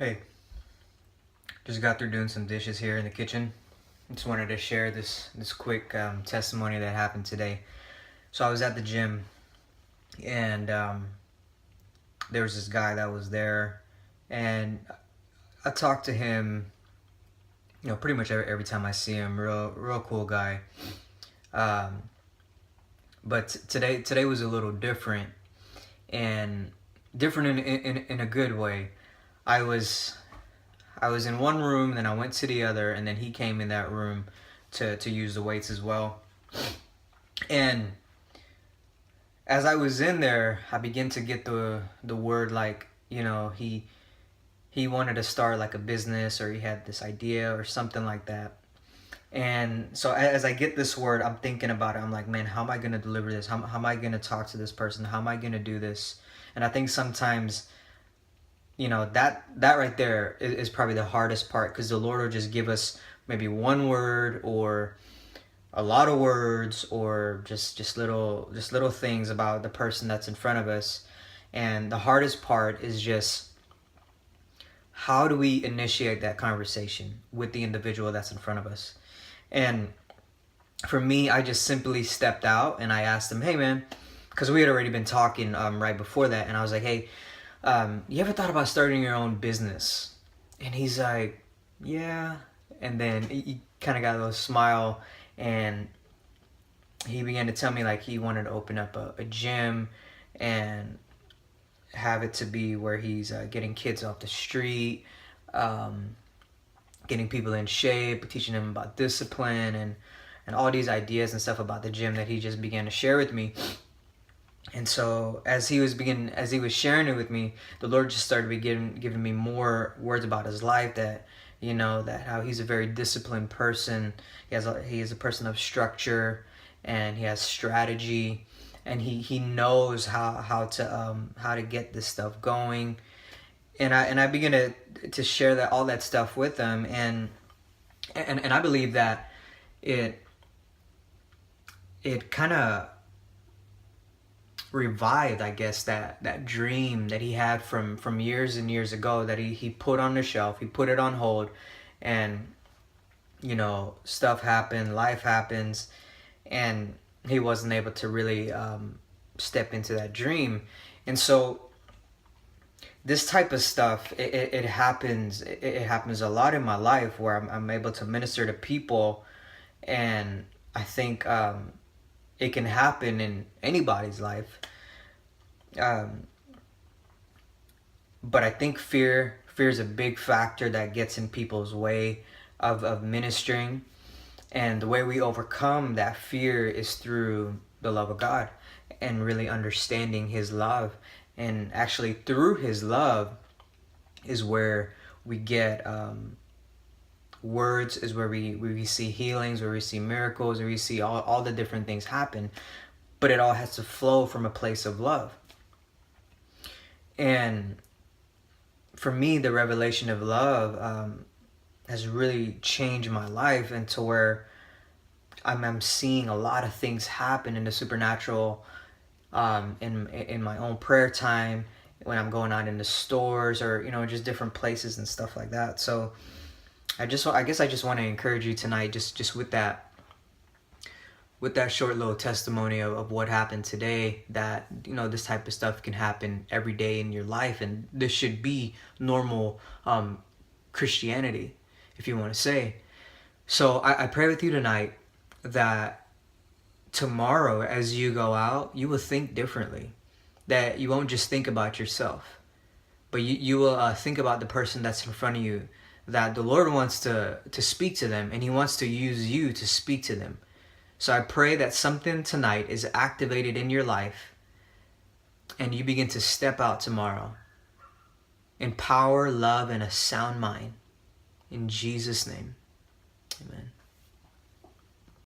Hey, just got through doing some dishes here in the kitchen. Just wanted to share this quick testimony that happened today. So I was at the gym, and there was this guy that was there, and I talked to him, pretty much every time I see him. Real cool guy. Um, but today was a little different, and different in a good way. I was I was in one room, then I went to the other, and then he came in that room to use the weights as well. And as I was in there, I began to get the word, like, he wanted to start like a business, or he had this idea or something like that. And so as I get this word, I'm thinking about it. I'm like, man, how am I going to deliver this? How am I going to talk to this person? How am I going to do this? And I think sometimes, that right there is probably the hardest part, because the Lord will just give us maybe one word or a lot of words, or just little things about the person that's in front of us. And the hardest part is just, how do we initiate that conversation with the individual that's in front of us? And for me, I just simply stepped out and I asked him, hey man, because we had already been talking right before that, and I was like, hey, you ever thought about starting your own business? And he's like, yeah. And then he kind of got a little smile, and he began to tell me like he wanted to open up a gym and have it to be where he's getting kids off the street, getting people in shape, teaching them about discipline, and all these ideas and stuff about the gym that he just began to share with me. And so as he was sharing it with me, the Lord just started giving me more words about his life, that that how he's a very disciplined person. He is a person of structure, and he has strategy, and he knows how to get this stuff going. And I began to share all that stuff with him, and I believe that it kind of revived, I guess, that dream that he had from years and years ago, that he put on the shelf. He put it on hold, and stuff happened, life happens, and he wasn't able to really step into that dream. And so this type of stuff, it happens a lot in my life, where I'm able to minister to people, and I think it can happen in anybody's life. But I think fear is a big factor that gets in people's way of ministering. And the way we overcome that fear is through the love of God, and really understanding his love. And actually through his love is where we get words, is where we see healings, where we see miracles, where we see all the different things happen. But it all has to flow from a place of love. And for me, the revelation of love has really changed my life, into where I'm seeing a lot of things happen in the supernatural, in my own prayer time, when I'm going out in the stores, or just different places and stuff like that. So I guess I just want to encourage you tonight, just with that short little testimony of what happened today, that this type of stuff can happen every day in your life, and this should be normal Christianity, if you want to say. So I pray with you tonight that tomorrow, as you go out, you will think differently, that you won't just think about yourself, but you will think about the person that's in front of you, that the Lord wants to speak to them, and he wants to use you to speak to them. So I pray that something tonight is activated in your life, and you begin to step out tomorrow in power, love, and a sound mind. In Jesus' name, amen.